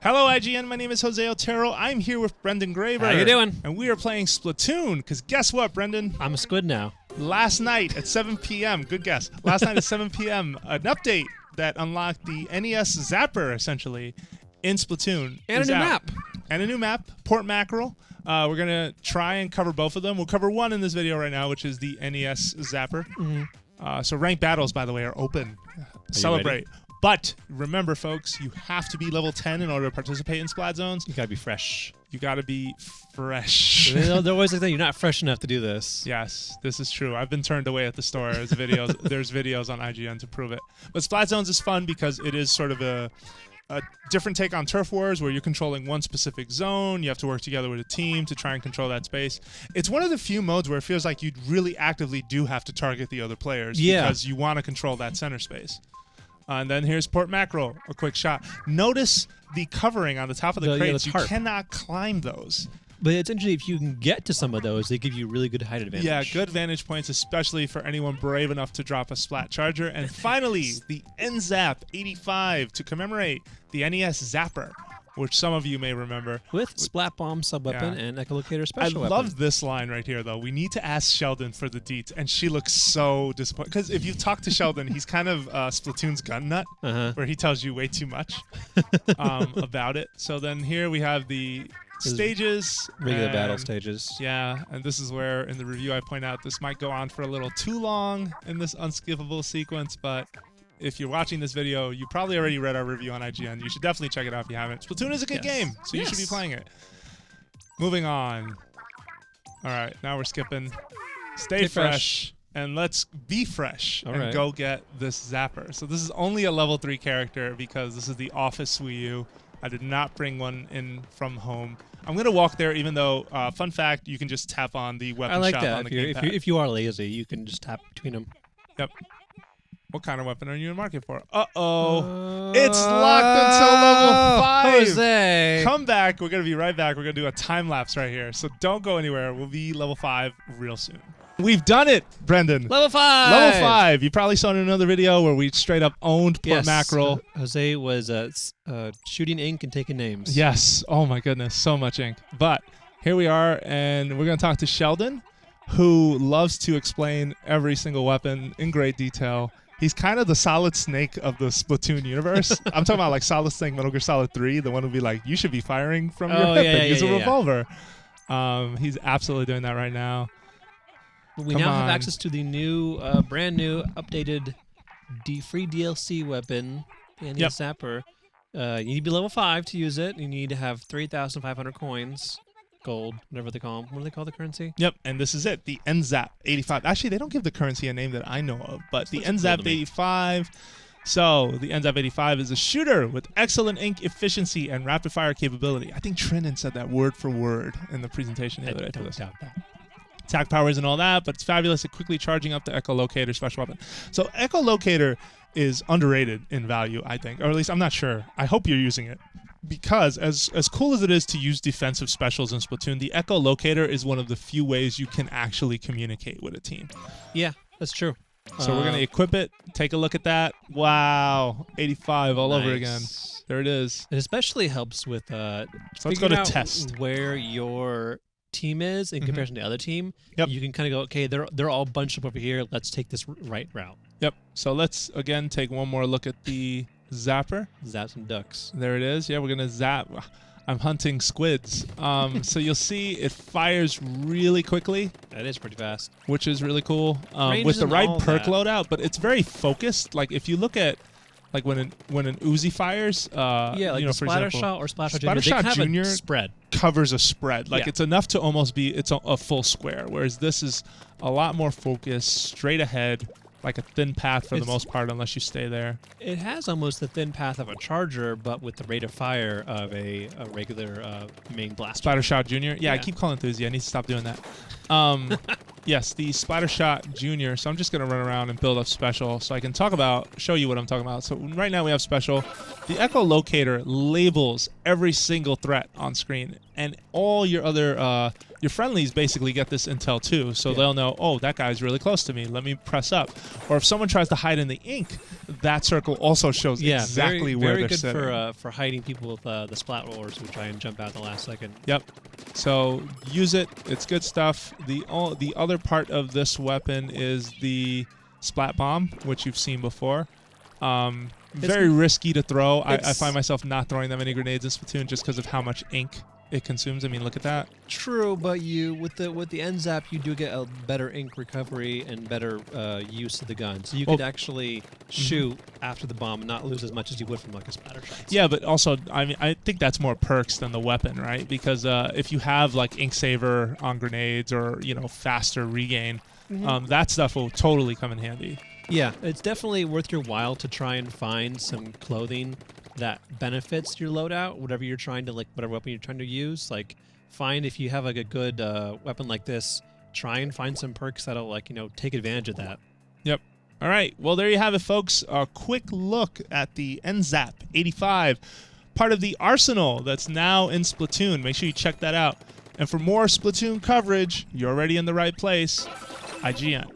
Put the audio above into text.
Hello, IGN. My name is Jose Otero. I'm here with Brendan Graeber. How you doing? And we are playing Splatoon, because guess what, Brendan? I'm a squid now. Last night at 7 p.m., good guess. Last night at 7 p.m., an update that unlocked the NES Zapper, essentially, in Splatoon. And a new map. And a new map, Port Mackerel. We're going to try and cover both of them. We'll cover one in this video right now, which is the NES Zapper. Mm-hmm. So ranked battles, by the way, are open. Celebrate. But remember, folks, you have to be level 10 in order to participate in Splat Zones. You gotta be fresh. You gotta be fresh. They're always like that. You're not fresh enough to do this. Yes, this is true. I've been turned away at the store. There's videos. There's videos on IGN to prove it. But Splat Zones is fun because it is sort of a different take on Turf Wars, where you're controlling one specific zone. You have to work together with a team to try and control that space. It's one of the few modes where it feels like you really actively do have to target the other players because you want to control that center space. And then here's Port Mackerel, a quick shot. Notice the covering on the top of the crates. You cannot climb those. But it's interesting, if you can get to some of those, they give you really good height advantage. Yeah, good vantage points, especially for anyone brave enough to drop a Splat Charger. And finally, the N-ZAP 85 to commemorate the NES Zapper, which some of you may remember. With Splat Bomb subweapon and Echolocator special weapon. I love this line right here, though. We need to ask Sheldon for the deets, and she looks so disappointed. Because if you talk to Sheldon, he's kind of Splatoon's gun nut, where he tells you way too much about it. So then here we have the stages. Regular battle stages. Yeah, and this is where, in the review, I point out this might go on for a little too long in this unskippable sequence, but if you're watching this video, you probably already read our review on IGN. You should definitely check it out if you haven't. Splatoon is a good game, so you should be playing it. Moving on. All right, now we're skipping. Stay fresh, and let's be fresh and go get this Zapper. So this is only a level 3 character because this is the Office Wii U. I did not bring one in from home. I'm going to walk there, even though, fun fact, you can just tap on the weapon shop on the gamepad. If you are lazy, you can just tap between them. Yep. What kind of weapon are you in the market for? Uh-oh. It's locked until level 5. Jose. Come back. We're going to be right back. We're going to do a time lapse right here. So don't go anywhere. We'll be level 5 real soon. We've done it, Brendan. Level 5. Level 5. You probably saw in another video where we straight up owned Port Mackerel. Jose was shooting ink and taking names. Yes. Oh, my goodness. So much ink. But here we are, and we're going to talk to Sheldon, who loves to explain every single weapon in great detail. He's kind of the Solid Snake of the Splatoon universe. I'm talking about like Solid Snake, Metal Gear Solid 3, the one who'll be like, you should be firing from your hip and use a revolver. He's absolutely doing that right now. We now have access to the new, brand new, updated free DLC weapon, the NES Zapper. You need to be level 5 to use it. You need to have 3,500 coins. Gold, whatever they call them. What do they call the currency? Yep, and this is it, the N-ZAP 85. Actually, they don't give the currency a name that I know of, but the N-ZAP 85. So, the N-ZAP 85 is a shooter with excellent ink efficiency and rapid-fire capability. I think Trinan said that word for word in the presentation the other day. Don't doubt that. Attack powers and all that, but it's fabulous at quickly charging up the Echolocator special weapon. So, Echolocator is underrated in value, I think. Or at least, I'm not sure. I hope you're using it. Because as cool as it is to use defensive specials in Splatoon, the Echolocator is one of the few ways you can actually communicate with a team. Yeah, that's true. So we're going to equip it. Take a look at that. Wow. 85 all over again. There it is. It especially helps with so let's go to test. Where your team is in comparison to the other team. Yep. You can kind of go, okay, they're all bunched up over here. Let's take this right route. Yep. So let's, again, take one more look at the Zapper. Zap some ducks. There it is. Yeah, we're going to zap. I'm hunting squids. So you'll see it fires really quickly. That is pretty fast. Which is really cool. With the right perk loadout, but it's very focused. Like if you look at like when an Uzi fires, like for Splatter example, Shot or Splatter Shot Junior spread. Covers a spread. Like it's enough to almost be a full square, whereas this is a lot more focused, straight ahead. Like a thin path for the most part, unless you stay there. It has almost the thin path of a charger, but with the rate of fire of a regular main blaster. Splatter Shot Junior? Yeah, I keep calling it Uzi. I need to stop doing that. Yes, the Splatter Shot Junior. So I'm just going to run around and build up special so I can show you what I'm talking about. So right now we have special. The echolocator labels every single threat on screen, and all your other your friendlies basically get this intel too, so they'll know, oh, that guy's really close to me, let me press up. Or if someone tries to hide in the ink, that circle also shows exactly where they're sitting. Very good for hiding people with the splat rollers who try and jump out at the last second. Yep. So use it. It's good stuff. The other part of this weapon is the splat bomb, which you've seen before. Very risky to throw. I find myself not throwing that many grenades in Splatoon just because of how much ink it consumes. I mean, look at that. True, but you with the N-ZAP, you do get a better ink recovery and better use of the gun. So you could actually shoot after the bomb and not lose as much as you would from like a splatter shot. Yeah, but also, I mean, I think that's more perks than the weapon, right? Because if you have like ink saver on grenades or faster regain, that stuff will totally come in handy. Yeah, it's definitely worth your while to try and find some clothing that benefits your loadout, whatever you're trying to whatever weapon you're trying to use. Like, find if you have like a good weapon like this, try and find some perks that'll take advantage of that. Yep. All right. Well, there you have it, folks. A quick look at the N-ZAP 85, part of the arsenal that's now in Splatoon. Make sure you check that out. And for more Splatoon coverage, you're already in the right place. IGN.